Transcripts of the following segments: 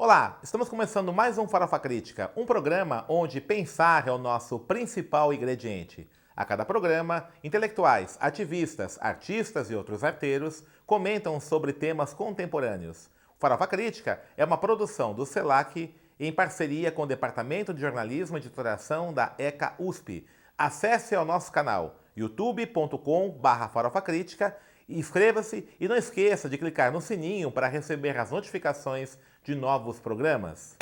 Olá, estamos começando mais um Farofa Crítica, um programa onde pensar é o nosso principal ingrediente. A cada programa, intelectuais, ativistas, artistas e outros arteiros comentam sobre temas contemporâneos. O Farofa Crítica é uma produção do CELAC em parceria com o Departamento de Jornalismo e Editoração da ECA USP. Acesse ao nosso canal youtube.com/farofacrítica, inscreva-se e não esqueça de clicar no sininho para receber as notificações de novos programas.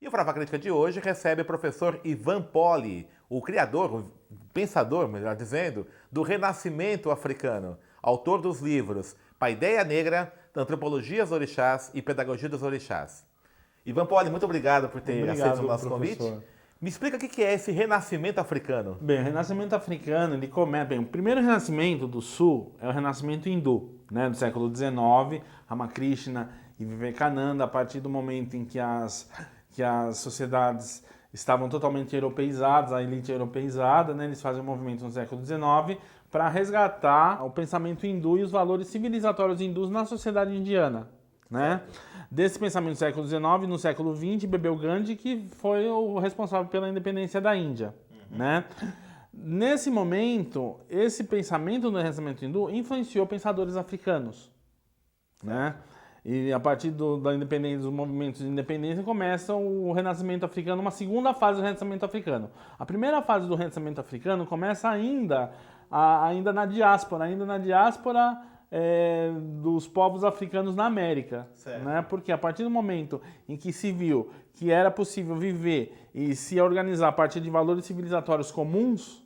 E o Farofa Crítica de hoje recebe o professor Ivan Poli, o criador, o pensador, melhor dizendo, do Renascimento africano, autor dos livros Paideia Negra, Antropologia dos Orixás e Pedagogia dos Orixás. Ivan Poli, muito obrigado por ter aceito o nosso convite. Me explica o que é esse Renascimento africano. Bem, o Renascimento africano, ele começa... Bem, o primeiro Renascimento do Sul é o Renascimento hindu, né, do século XIX, Ramakrishna e Vivekananda, a partir do momento em que as sociedades estavam totalmente europeizadas, a elite europeizada, né, eles fazem um movimento no século XIX para resgatar o pensamento hindu e os valores civilizatórios hindus na sociedade indiana, né? Desse pensamento do século XIX, no século XX, bebeu Gandhi, que foi o responsável pela independência da Índia, né? Nesse momento, esse pensamento do Renascimento hindu influenciou pensadores africanos, né? E a partir da independência, dos movimentos de independência, começa o Renascimento africano, uma segunda fase do Renascimento africano. A primeira fase do Renascimento africano começa ainda na diáspora, dos povos africanos na América, né? Porque a partir do momento em que se viu que era possível viver e se organizar a partir de valores civilizatórios comuns,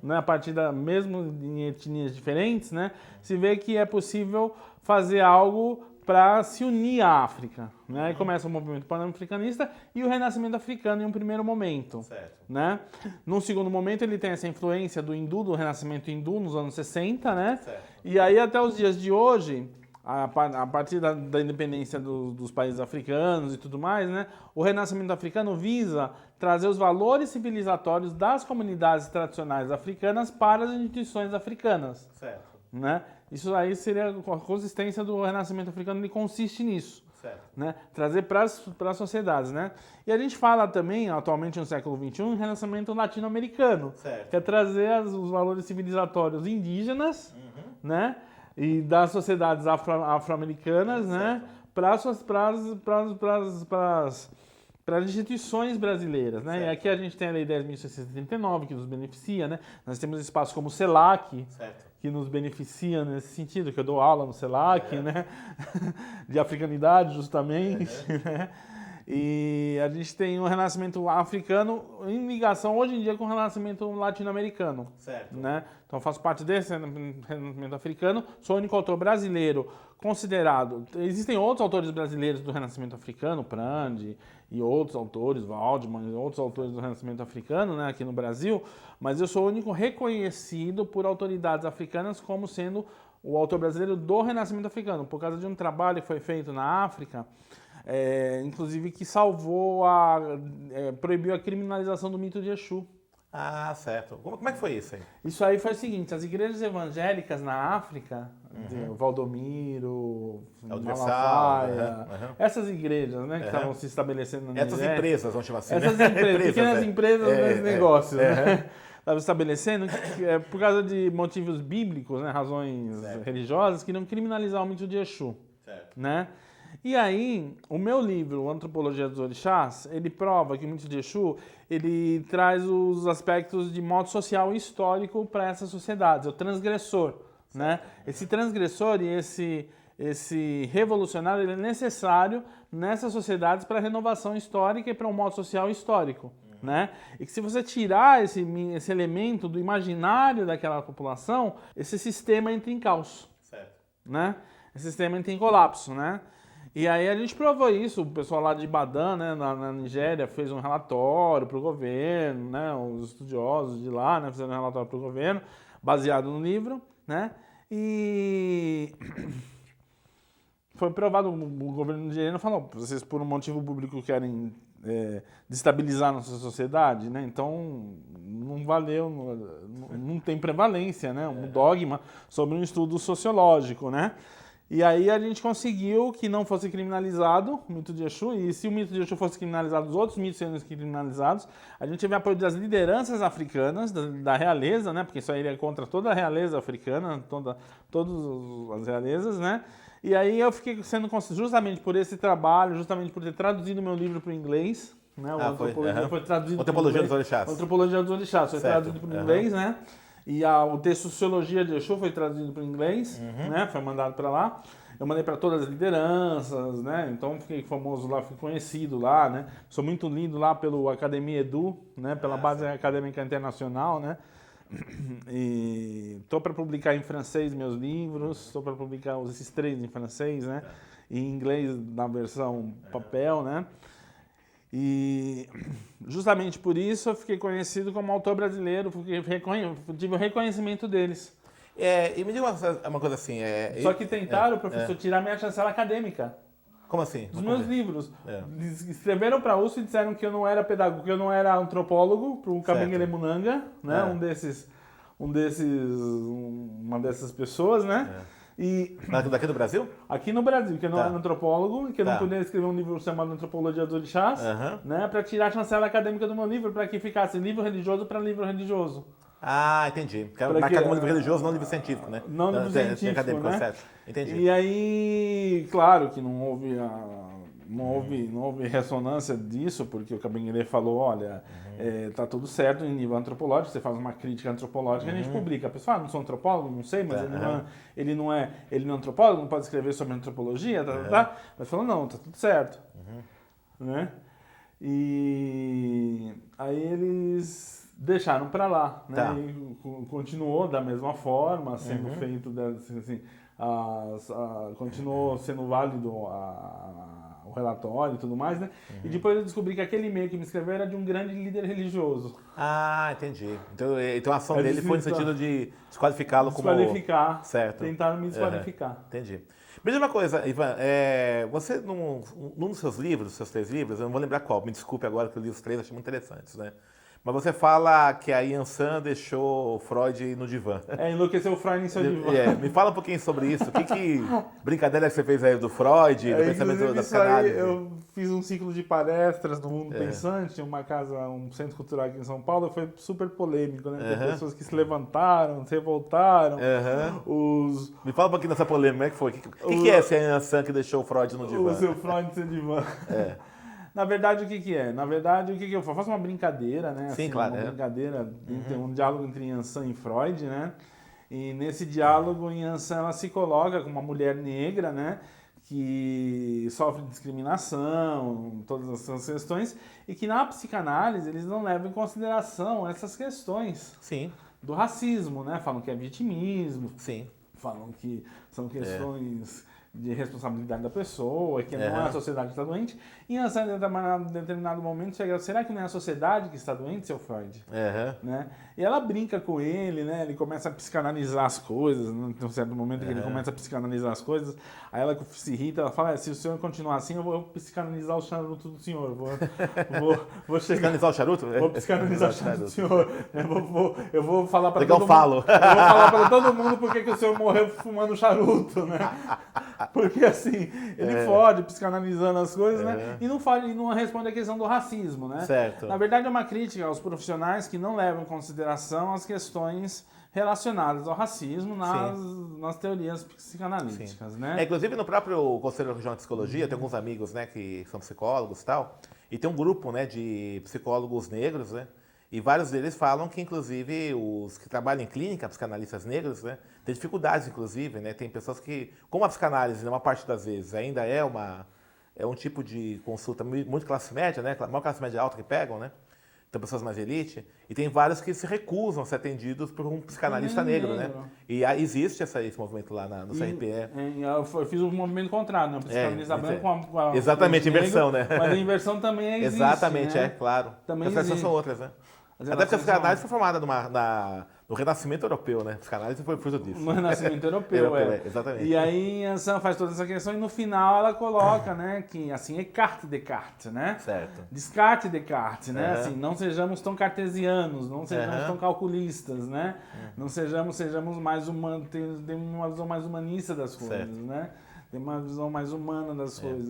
né? A partir mesmo em etnias diferentes, né? Se vê que é possível fazer algo para se unir à África, né? E começa o movimento pan-africanista e o Renascimento africano em um primeiro momento, né? Num segundo momento ele tem essa influência do hindu, do Renascimento hindu nos anos 60, né? E aí até os dias de hoje, a partir da independência dos países africanos e tudo mais, né? O Renascimento africano visa trazer os valores civilizatórios das comunidades tradicionais africanas para as instituições africanas, né? Isso aí seria a consistência do Renascimento africano, ele consiste nisso, né? Trazer para as sociedades, né? E a gente fala também, atualmente no século XXI, um Renascimento latino-americano, que é trazer os valores civilizatórios indígenas, né? E das sociedades afro-americanas, né? Para as instituições brasileiras, né? E aqui a gente tem a Lei 10.679, que nos beneficia, né? Nós temos espaços como o CELAC, que nos beneficia nesse sentido, que eu dou aula no CELAC, né? De africanidade, justamente, né? E a gente tem o Renascimento africano em ligação, hoje em dia, com o Renascimento latino-americano, né? Então, eu faço parte desse Renascimento africano, sou o único autor brasileiro considerado. Existem outros autores brasileiros do Renascimento africano, Prandi e outros autores, Waldman e outros autores do Renascimento africano, né, aqui no Brasil, mas eu sou o único reconhecido por autoridades africanas como sendo o autor brasileiro do Renascimento africano, por causa de um trabalho que foi feito na África, inclusive que proibiu a criminalização do mito de Exu. Ah, certo. Como é que foi isso aí? Isso aí foi o seguinte, as igrejas evangélicas na África, Valdomiro, Malafaia, essas igrejas, né, que estavam se estabelecendo na Essas empresas, vamos chamar assim, essas empresas, pequenas empresas nesses negócios, né? Estavam estabelecendo, por causa de motivos bíblicos, né, razões religiosas, que não criminalizar o mito de Exu, né? E aí, o meu livro, Antropologia dos Orixás, ele prova que o mito de Exu, ele traz os aspectos de modo social e histórico para essas sociedades, o transgressor, né? Esse transgressor e esse revolucionário, ele é necessário nessas sociedades para a renovação histórica e para um modo social e histórico, né? E que se você tirar esse elemento do imaginário daquela população, esse sistema entra em caos, né? Esse sistema entra em colapso, né? E aí a gente provou isso, o pessoal lá de Ibadan, né, na Nigéria, fez um relatório para o governo, né, os estudiosos de lá, né, fizeram um relatório para o governo, baseado no livro, né, e foi provado, o governo nigeriano falou, vocês por um motivo público querem destabilizar nossa sociedade, né? Então não valeu, não tem prevalência, né? Um dogma sobre um estudo sociológico, né? E aí a gente conseguiu que não fosse criminalizado o mito de Exu, e se o mito de Exu fosse criminalizado, os outros mitos seriam criminalizados. A gente teve apoio das lideranças africanas, da realeza, né? Porque isso aí é contra toda a realeza africana, todas as realezas, né? E aí eu fiquei sendo justamente por esse trabalho, justamente por ter traduzido meu livro para o inglês, né? Foi traduzido Antropologia dos Orixás. Antropologia dos Orixás, foi traduzido para o inglês, né? E o texto Sociologia de Exu foi traduzido para o inglês, né? Foi mandado para lá. Eu mandei para todas as lideranças, né? Então fiquei famoso lá, fui conhecido lá, né? Sou muito lindo lá pelo Academia Edu, né? Pela Base Acadêmica Internacional, né? E estou para publicar em francês meus livros, estou para publicar esses 3 em francês, né? E em inglês na versão papel, né? E justamente por isso eu fiquei conhecido como autor brasileiro, porque tive o reconhecimento deles. E me diga uma coisa assim... Só que tentaram, professor, tirar minha chancela acadêmica. Como assim? Dos meus livros. Eles escreveram para a USP e disseram que eu não era pedagogo, que eu não era antropólogo, para o Kabengele Munanga, né? Uma dessas pessoas, né? E daqui do Brasil? Aqui no Brasil, que eu não era antropólogo, que eu não podia escrever um livro chamado Antropologia dos Orixás, né, para tirar a chancela acadêmica do meu livro, para que ficasse livro religioso para livro religioso. Ah, entendi. Marcar como livro religioso, não livro científico, né? Não livro científico, acadêmico, né? certo. Entendi. E aí, claro que não houve ressonância disso, porque o Kabengele falou, olha, tá tudo certo em nível antropológico, você faz uma crítica antropológica e a gente publica. A pessoa, não sou antropólogo, não sei, mas ele não é antropólogo, não pode escrever sobre antropologia, tá? Mas falou, não, tá tudo certo. Né? E aí eles deixaram para lá, né? E continuou da mesma forma, sendo feito, assim, continuou sendo válido o relatório e tudo mais, né? E depois eu descobri que aquele e-mail que me escreveu era de um grande líder religioso. Ah, entendi. Então a ação dele foi no sentido de desqualificá-lo como... Desqualificar. Certo. Tentaram me desqualificar. Entendi. Me diz uma coisa, Ivan, você, num dos seus livros, seus 3 livros, eu não vou lembrar qual, me desculpe agora que eu li os 3, achei muito interessantes, né? Mas você fala que a Yansan deixou Freud no divã. Enlouqueceu o Freud em seu divã. Me fala um pouquinho sobre isso. Que brincadeira que você fez aí do Freud, do pensamento da psicanálise? Eu fiz um ciclo de palestras no Mundo Pensante, um centro cultural aqui em São Paulo, foi super polêmico, né? Tem pessoas que se levantaram, se revoltaram. Me fala um pouquinho dessa polêmica, como é que foi? O que é esse Yansan que deixou o Freud no divã? O seu Freud no seu divã. Na verdade, o que é? Na verdade, o que eu faço? Faço uma brincadeira, né? Sim, assim, claro. Uma brincadeira, um diálogo entre Yansan e Freud, né? E nesse diálogo, Yansan, ela se coloca como uma mulher negra, né? Que sofre discriminação, todas essas questões, e que na psicanálise eles não levam em consideração essas questões. Sim. Do racismo, né? Falam que é vitimismo. Sim. Falam que são questões... de responsabilidade da pessoa, que não é a sociedade que está doente. E em determinado momento chega, será que não é a sociedade que está doente, seu Freud? Né? E ela brinca com ele, né? Ele começa a psicanalizar as coisas, né? Tem um certo momento que ele começa a psicanalizar as coisas, aí ela se irrita, ela fala, se o senhor continuar assim, eu vou psicanalizar o charuto do senhor. Vou chegar... Psicanalizar o charuto? Vou psicanalizar o charuto do senhor. Eu vou falar para todo mundo. Eu vou falar para todo mundo porque que o senhor morreu fumando charuto, né? Porque assim, ele fode psicanalizando as coisas, né? E não responde a questão do racismo, né? Certo. Na verdade, é uma crítica aos profissionais que não levam em consideração as questões relacionadas ao racismo nas teorias psicanalíticas, né? Inclusive, no próprio Conselho Regional de Psicologia, tem alguns amigos, né, que são psicólogos e tal, e tem um grupo, né, de psicólogos negros, né? E vários deles falam que, inclusive, os que trabalham em clínica, psicanalistas negros, né, têm dificuldades, inclusive, né? Tem pessoas que, como a psicanálise, uma parte das vezes, ainda é um tipo de consulta muito classe média, né? A maior classe média alta que pegam, né? Então, pessoas mais de elite. E tem vários que se recusam a ser atendidos por um psicanalista negro, né? E existe esse movimento lá no CRPE. Eu fiz um movimento contrário, né? O psicanalista branco com a exatamente, inversão, negro, né? Mas a inversão também existe, exatamente, né? claro. Também as pessoas são outras, né? Até porque a psicanálise foi formada no Renascimento Europeu, né? A psicanálise foi fruto disso. No Renascimento Europeu, exatamente. E aí a Anselm faz toda essa questão e no final ela coloca, né, que assim, Descartes, Descartes, né? Certo. Descarte Descartes, né? Assim, não sejamos tão cartesianos, não sejamos tão calculistas, né? Não sejamos mais humanos, tem uma visão mais humanista das coisas, né? Tem uma visão mais humana das coisas,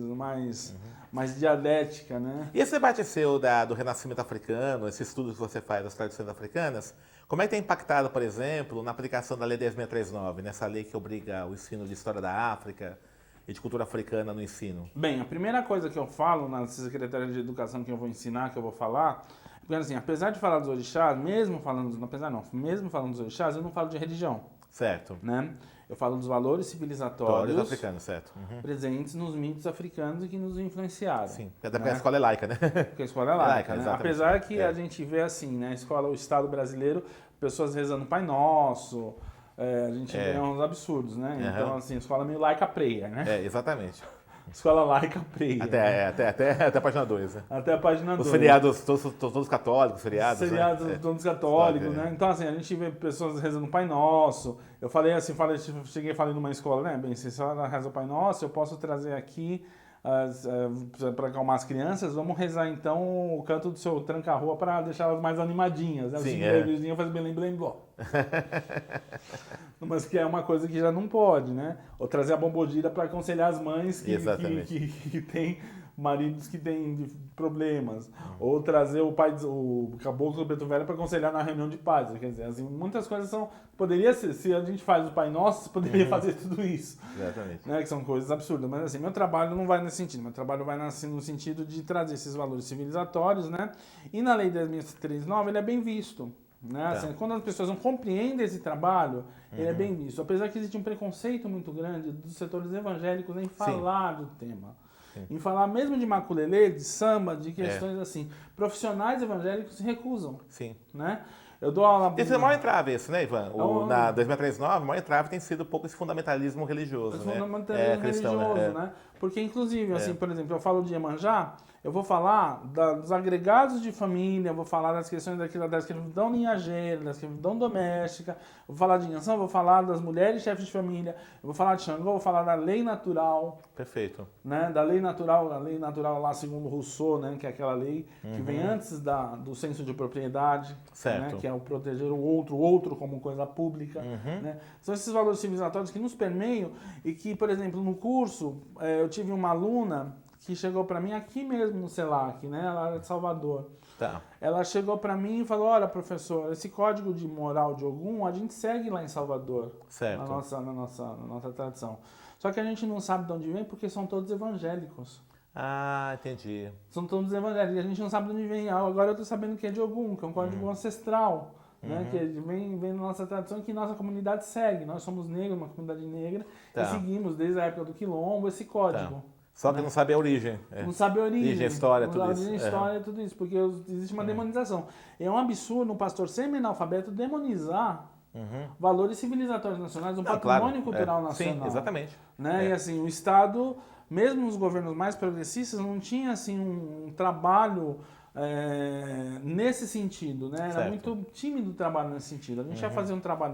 mais dialética, né? E esse debate seu do Renascimento africano, esse estudo que você faz das tradições africanas, como é que tem impactado, por exemplo, na aplicação da Lei 10.639, nessa lei que obriga o ensino de história da África e de cultura africana no ensino? Bem, a primeira coisa que eu falo na Secretaria de Educação que eu vou ensinar, que eu vou falar, porque assim, apesar de falar dos orixás, mesmo falando dos orixás, eu não falo de religião. Certo. Né? Eu falo dos valores civilizatórios africanos, certo. presentes nos mitos africanos e que nos influenciaram. Sim, até porque a escola é laica, né? Porque a escola é laica, né? Apesar que a gente vê assim, né? A escola, o Estado brasileiro, pessoas rezando Pai Nosso, a gente vê uns absurdos, né? Então, assim, a escola meio laica preia, né? Exatamente. Escola laica preia. Até a página 2, né? Até a página 2. Os feriados, todos católicos, feriados. Todos católicos, né? Então, assim, a gente vê pessoas rezando Pai Nosso. Eu falei assim, cheguei e falei numa escola, né? Bem, se a senhora reza o Pai Nosso, eu posso trazer aqui para acalmar as crianças, vamos rezar então o canto do seu tranca-rua para deixar elas mais animadinhas. Né? Sim, o vizinho faz belém, belém, bló. Mas que é uma coisa que já não pode, né? Ou trazer a bombodira para aconselhar as mães que têm maridos que têm problemas. Ou trazer o caboclo do preto velho para aconselhar na reunião de pais. Quer dizer, assim, muitas coisas são... Poderia ser, se a gente faz o Pai Nosso, poderia fazer tudo isso. Exatamente. Né? Que são coisas absurdas. Mas assim, meu trabalho não vai nesse sentido. Meu trabalho vai no sentido de trazer esses valores civilizatórios, né? E na Lei 10.639 ele é bem visto. Né? Assim, quando as pessoas não compreendem esse trabalho, ele é bem visto. Apesar que existe um preconceito muito grande dos setores evangélicos em falar do tema. Em falar mesmo de maculelê, de samba, de questões assim. Profissionais evangélicos se recusam. Sim. Né? Eu dou aula... Esse é o maior entrave, esse, né, Ivan? Na 2039, o maior entrave tem sido um pouco esse fundamentalismo religioso, né? Fundamentalismo religioso, né? Porque, inclusive, assim, por exemplo, eu falo de Iemanjá, eu vou falar dos agregados de família, vou falar das questões da escravidão linhageira, da escravidão doméstica, vou falar de Inhansã, vou falar das mulheres chefes de família, eu vou falar de Xangô, vou falar da lei natural. Perfeito. Né? Da lei natural, a lei natural lá segundo Rousseau, né? Que é aquela lei que vem antes do senso de propriedade, certo. Né? Que é o proteger o outro como coisa pública. Né? São esses valores civilizatórios que nos permeiam e que, por exemplo, no curso, eu tive uma aluna que chegou para mim aqui mesmo no CELAC, né? Ela era de Salvador. Tá. Ela chegou para mim e falou, olha, professor, esse código de moral de Ogum a gente segue lá em Salvador, certo. na nossa tradição. Só que a gente não sabe de onde vem porque são todos evangélicos. Ah, entendi. São todos evangélicos. E a gente não sabe de onde vem. Agora eu estou sabendo que é de Ogum, que é um código ancestral. Né? Que vem na nossa tradição e que nossa comunidade segue. Nós somos negros, uma comunidade negra, e seguimos desde a época do Quilombo esse código. Tá. Só que não sabe a origem. Não sabe a origem. História, tudo isso. Origem, história, tudo isso. Porque existe uma demonização. É um absurdo um pastor semi-analfabeto demonizar valores civilizatórios nacionais, um patrimônio cultural nacional. Sim, exatamente. Né? E assim, o Estado, mesmo os governos mais progressistas, não tinha assim, um trabalho nesse sentido. Né? Era muito tímido o trabalho nesse sentido. A gente ia fazer um trabalho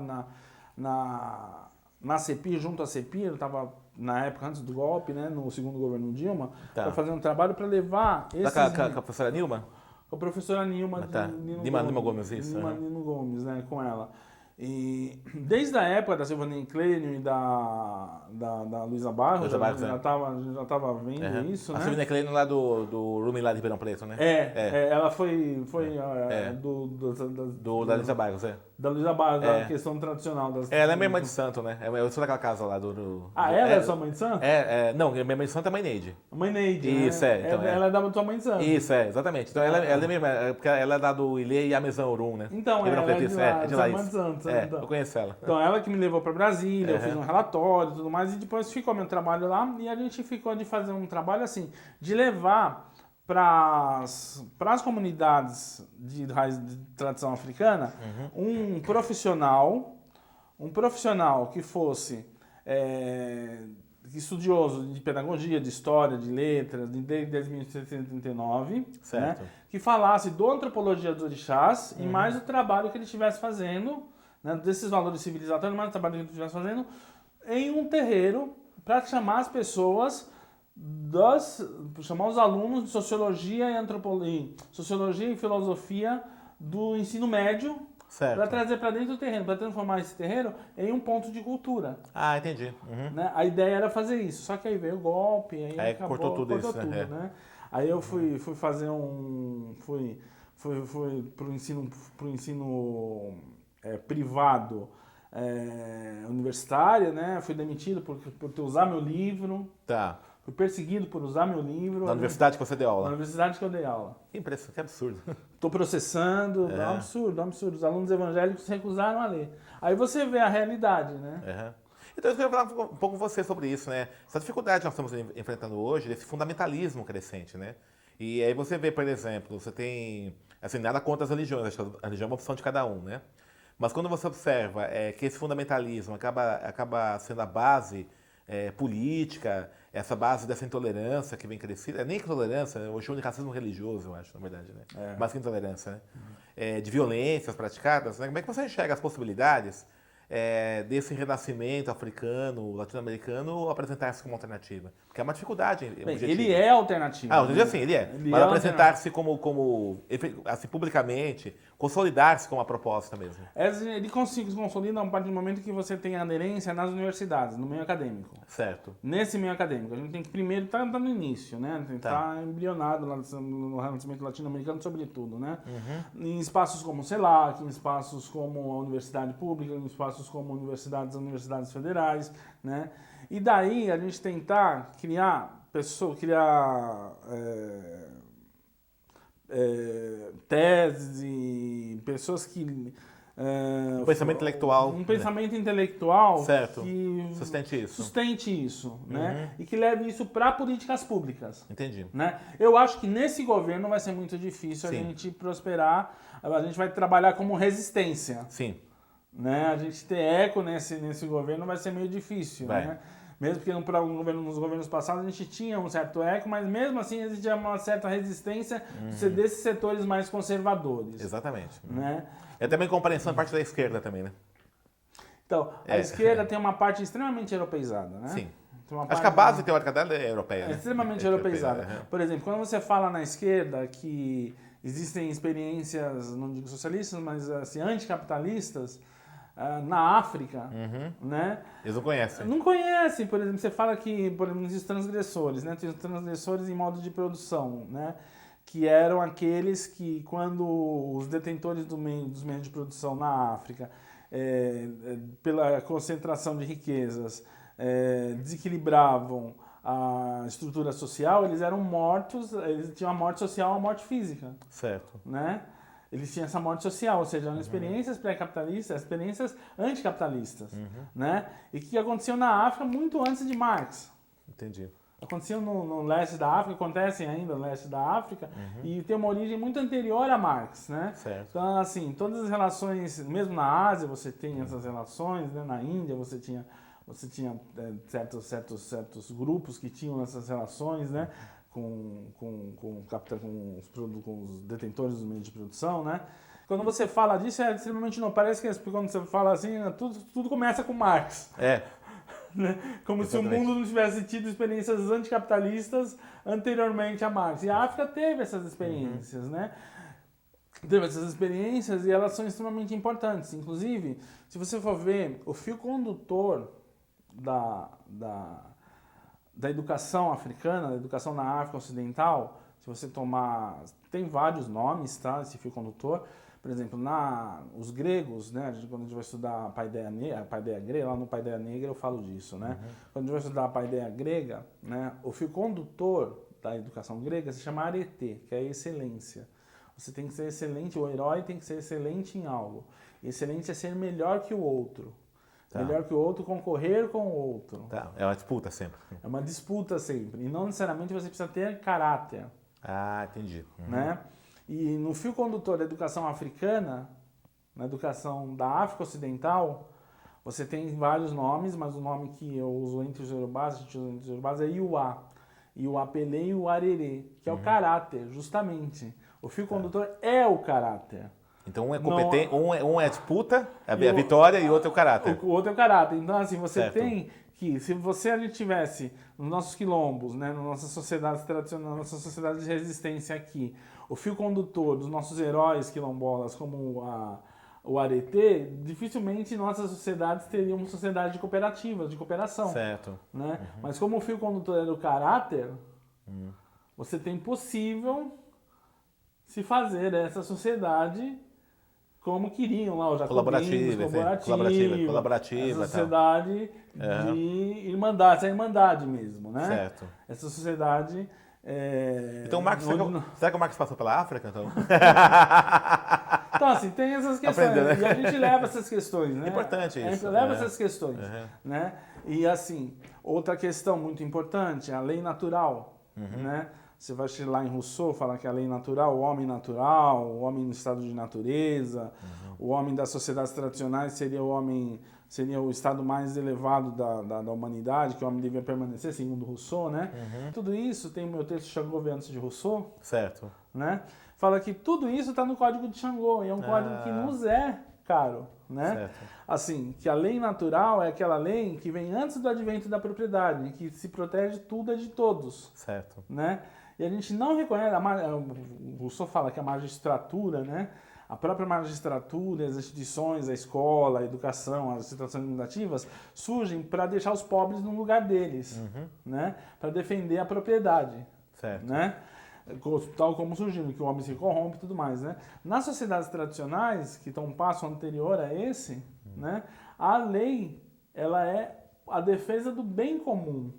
na CEPI, junto à CEPI, eu estava na época antes do golpe, né, no segundo governo Dilma, para fazer um trabalho para levar esses... Com a professora Nilma? Com a professora Nilma. Nilma Gomes, isso. Nilma Gomes, né, com ela. E desde a época da Silvana Clênio e da Luísa Barros, já estava vendo isso, né? A Silvana Clênio lá do Rumi lá de Ribeirão Preto, né? Ela foi da Luísa Barros, Da Luísa Barros, da questão tradicional. Ela é minha mãe de santo, né? Eu sou daquela casa lá ela é sua mãe de santo? Não, minha mãe de santo é a mãe Neide. Mãe Neide, isso, né? Então, ela é da tua mãe de santo. Isso, exatamente. Então ela é mesmo, porque ela é da do Ilê e Amezão Urum, né? Então, ela é de lá, mãe de santo. Eu conheço ela. Então, ela que me levou para Brasília, eu fiz um relatório e tudo mais, e depois ficou meu trabalho lá, e a gente ficou de fazer um trabalho assim, de levar para as comunidades de raiz de tradição africana um profissional que fosse estudioso de pedagogia, de história, de letras, desde 1739, certo. Né, que falasse da antropologia dos orixás e mais o trabalho que ele estivesse fazendo, né, desses valores civilizatórios, mais o trabalho que ele estivesse fazendo em um terreiro para chamar as pessoas, chamar os alunos de sociologia e antropologia, sociologia e filosofia do ensino médio, para trazer para dentro do terreno, para transformar esse terreiro em um ponto de cultura. Ah, entendi. Né? A ideia era fazer isso, só que aí veio o golpe, aí acabou, cortou tudo isso, né? Aí eu fui fazer fui pro ensino privado universitário, né? Fui demitido por usar meu livro. Tá. Fui perseguido por usar meu livro. Na universidade que você deu aula? Na universidade que eu dei aula. Que impressão, que absurdo. Estou processando, é um absurdo. Os alunos evangélicos se recusaram a ler. Aí você vê a realidade, né? Então eu queria falar um pouco com você sobre isso, né? Essa dificuldade que nós estamos enfrentando hoje, desse fundamentalismo crescente, né? E aí você vê, por exemplo, você tem, assim, nada contra as religiões, acho que a religião é uma opção de cada um, né? Mas quando você observa que esse fundamentalismo acaba sendo a base política, essa base dessa intolerância que vem crescendo, nem intolerância, hoje é um racismo religioso, eu acho, na verdade, né? Mais que intolerância, né? De violências praticadas, né? Como é que você enxerga as possibilidades desse renascimento africano, latino-americano, apresentar-se como alternativa? Porque é uma dificuldade. Bem, ele é alternativo. Ah, né? Assim, ele é. Mas apresentar-se como assim, publicamente, consolidar-se como uma proposta mesmo. Ele se consolida a partir do momento que você tem aderência nas universidades, no meio acadêmico. Certo. Nesse meio acadêmico. A gente tem que primeiro estar no início, né? Tem que estar embrionado lá no renascimento latino-americano, sobretudo, né? Em espaços como o CELAC, em espaços como a universidade pública, em espaços como universidades federais, né? E daí a gente tentar criar teses e pessoas que um pensamento intelectual. Um pensamento intelectual certo. Que sustente isso. Né? E que leve isso para políticas públicas. Entendi. Né? Eu acho que nesse governo vai ser muito difícil a gente prosperar. A gente vai trabalhar como resistência. Sim. Né? A gente ter eco nesse governo vai ser meio difícil. Né? Mesmo que nos governos passados a gente tinha um certo eco, mas mesmo assim existia uma certa resistência desses setores mais conservadores. Exatamente. Né? É também compreensão da parte da esquerda também, né? Então, a esquerda tem uma parte extremamente europeizada, né? Sim. Acho que a base teórica dela é europeia. É extremamente europeizada. Por exemplo, quando você fala na esquerda que existem experiências, não digo socialistas, mas assim, anticapitalistas, na África, né? Eles não conhecem. Não conhecem, por exemplo, você fala que, por exemplo, os transgressores, né? Tem os transgressores em modo de produção, né? Que eram aqueles que, quando os detentores dos meios de produção na África, pela concentração de riquezas, desequilibravam a estrutura social, eles eram mortos, eles tinham a morte social, a morte física. Certo. Né? Eles tinham essa morte social, ou seja, eram experiências pré-capitalistas, experiências anticapitalistas. Né? E que aconteciam na África muito antes de Marx. Entendi. Aconteciam no leste da África, acontecem ainda no leste da África, e tem uma origem muito anterior a Marx, né? Certo. Então, assim, todas as relações, mesmo na Ásia você tem essas relações, né? Na Índia você tinha certos grupos que tinham essas relações, né? Com os detentores dos meios de produção, né? Quando você fala disso, é extremamente não. Parece que quando você fala assim, tudo começa com Marx. Né? Como se o mundo não tivesse tido experiências anticapitalistas anteriormente a Marx. E a África teve essas experiências, né? Teve essas experiências e elas são extremamente importantes. Inclusive, se você for ver, o fio condutor da educação africana, da educação na África Ocidental, se você tomar... Tem vários nomes, tá? Esse fio condutor. Por exemplo, os gregos, né, quando a gente vai estudar a paideia grega, lá no Paideia Negra eu falo disso, né? Quando a gente vai estudar a paideia grega, né, o fio condutor da educação grega se chama arete, que é a excelência. Você tem que ser excelente, o herói tem que ser excelente em algo. Excelente é ser melhor que o outro. Tá. Melhor que o outro, concorrer com o outro. Tá. É uma disputa sempre. É uma disputa sempre. E não necessariamente você precisa ter caráter. Ah, entendi. Né? E no fio condutor da educação africana, na educação da África Ocidental, você tem vários nomes, mas o nome que eu uso entre os Yorubás, é Iuá. Iuá Pelé e o Arerê, que é o caráter, justamente. O fio condutor é o caráter. Então um é competente, um é a disputa, a vitória, e o outro é o caráter. O outro é o caráter. Então, assim, você Certo. tem que, se a gente tivesse nos nossos quilombos, né, nas nossas sociedades tradicionais, nas nossas sociedades de resistência aqui, o fio condutor dos nossos heróis quilombolas, como o Aretê, dificilmente nossas sociedades teriam uma sociedade de cooperativas, de cooperação. Certo. Né? Mas como o fio condutor é do caráter, você tem possível se fazer essa sociedade como queriam lá os jacobinos, colaborativa, essa sociedade de irmandade, essa irmandade mesmo, né? Certo. Essa sociedade... Então, será que o Marx passou pela África, então? Então, assim, tem essas questões. Aprendeu, né? E a gente leva essas questões, né? Importante isso. A gente leva essas questões, né? E, assim, outra questão muito importante, a lei natural, né? Você vai lá em Rousseau, falar que a lei natural, o homem no estado de natureza, o homem das sociedades tradicionais seria o estado mais elevado da humanidade, que o homem devia permanecer, segundo Rousseau, né? Tudo isso, tem o meu texto Xangô antes de Rousseau, Certo. né? Fala que tudo isso está no Código de Xangô, e é um código que nos é caro, né? Certo. Assim, que a lei natural é aquela lei que vem antes do advento da propriedade, que se protege tudo é de todos, Certo. né? E a gente não reconhece, o Rousseau fala que a magistratura, né? A própria magistratura, as instituições, a escola, a educação, as instituições administrativas surgem para deixar os pobres no lugar deles, né? Para defender a propriedade, Certo. né? Tal como surgindo, que o homem se corrompe e tudo mais, né? Nas sociedades tradicionais, que estão um passo anterior a esse, né? A lei, ela é a defesa do bem comum,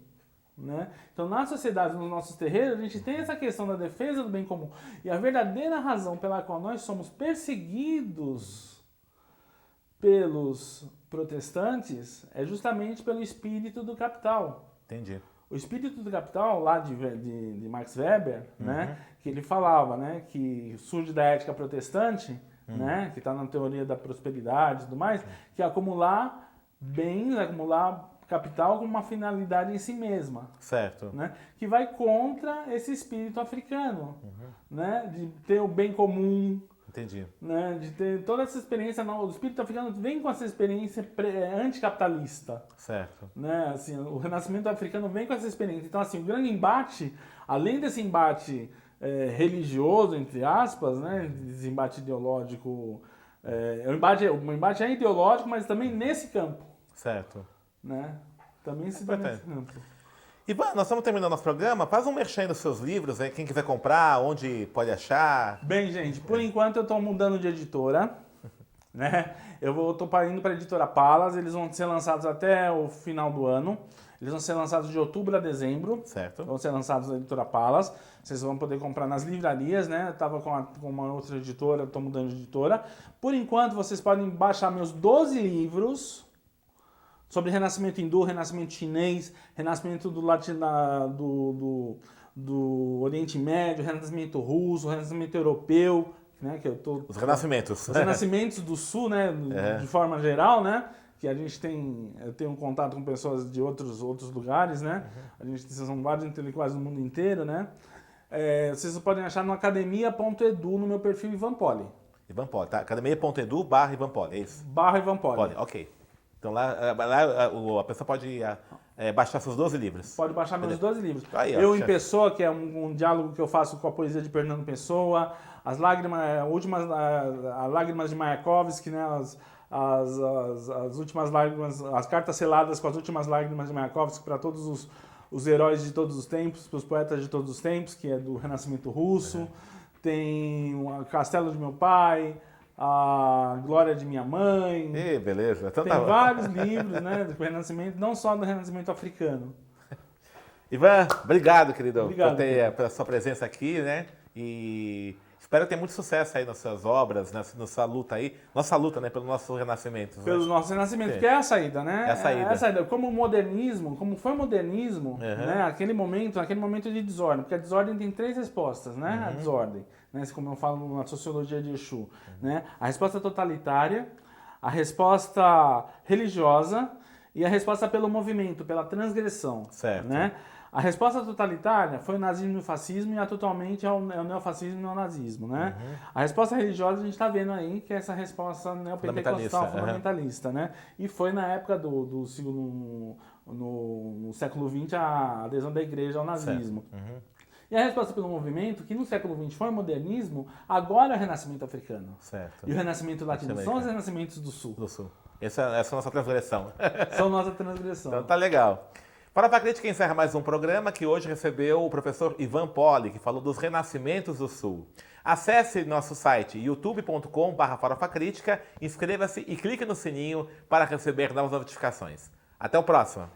né? Então, na sociedade, nos nossos terreiros, a gente tem essa questão da defesa do bem comum. E a verdadeira razão pela qual nós somos perseguidos pelos protestantes é justamente pelo espírito do capital. Entendi. O espírito do capital, lá de Max Weber, né, que ele falava, né, que surge da ética protestante, né, que está na teoria da prosperidade e tudo mais, que é acumular bens, acumular capital com uma finalidade em si mesma. Certo. Né, que vai contra esse espírito africano, né, de ter o bem comum. Entendi. Né, de ter toda essa experiência, o espírito africano vem com essa experiência anticapitalista. Certo. Né, assim, o renascimento africano vem com essa experiência. Então, assim, o grande embate, além desse embate religioso, entre aspas, né, esse embate ideológico, o embate é ideológico, mas também nesse campo. Certo. Né? Também se dá nesse campo. Ivan, nós estamos terminando nosso programa. Faz um merchan nos seus livros, né? Quem quiser comprar, onde pode achar. Bem, gente, por enquanto eu estou mudando de editora. Né? Eu estou indo para a editora Palas. Eles vão ser lançados até o final do ano. Eles vão ser lançados de outubro a dezembro. Certo. Vão ser lançados na editora Palas. Vocês vão poder comprar nas livrarias, né? Eu estava com uma outra editora, estou mudando de editora. Por enquanto, vocês podem baixar meus 12 livros sobre renascimento hindu, renascimento chinês, renascimento do Oriente Médio, renascimento russo, renascimento europeu, né, que eu tô, os renascimentos. Os renascimentos do Sul, né, de forma geral, né, que a gente eu tenho um contato com pessoas de outros lugares, né, a gente são vários intelectuais do mundo inteiro, né. Vocês podem achar no academia.edu no meu perfil Ivan Poli. Ivan Poli, tá? academia.edu/Ivan Poli, é isso? /Ivan Poli. Ok. Então lá a pessoa pode baixar seus 12 livros. Pode baixar meus 12 livros. Aí, Eu em Pessoa, que é um diálogo que eu faço com a poesia de Fernando Pessoa, as lágrimas de Mayakovsky, né, as últimas lágrimas, as cartas seladas com as últimas lágrimas de Mayakovsky para todos os heróis de todos os tempos, para os poetas de todos os tempos, que é do Renascimento Russo. Tem o Castelo de Meu Pai, a Glória de Minha Mãe. Beleza. Então, tem vários livros, né, do Renascimento, não só do Renascimento africano. Ivan, obrigado, querido, pela sua presença aqui, né? E espero ter muito sucesso aí nas suas obras, nessa luta aí. Nossa luta, né, pelo nosso renascimento. Pelo nosso renascimento, que é a saída, né? É a saída. É a saída. Como foi o modernismo, né, naquele momento de desordem, porque a desordem tem 3 respostas, né? A desordem, né, como eu falo na sociologia de Exu, né? A resposta totalitária, a resposta religiosa e a resposta pelo movimento, pela transgressão. Certo. Né? A resposta totalitária foi o nazismo e o fascismo, e atualmente é o neofascismo e o neonazismo. Né? A resposta religiosa a gente está vendo aí, que é essa resposta neopentecostal fundamentalista. Né? E foi na época do segundo, no século XX, a adesão da igreja ao nazismo. E a resposta pelo movimento, que no século XX foi o modernismo, agora é o renascimento africano. Certo. E o renascimento latino são os renascimentos do sul. Essa é a nossa transgressão. São nossa transgressão. Então tá legal. Farofa Crítica encerra mais um programa que hoje recebeu o professor Ivan Poli, que falou dos renascimentos do Sul. Acesse nosso site youtube.com/farofacrítica, inscreva-se e clique no sininho para receber novas notificações. Até o próximo!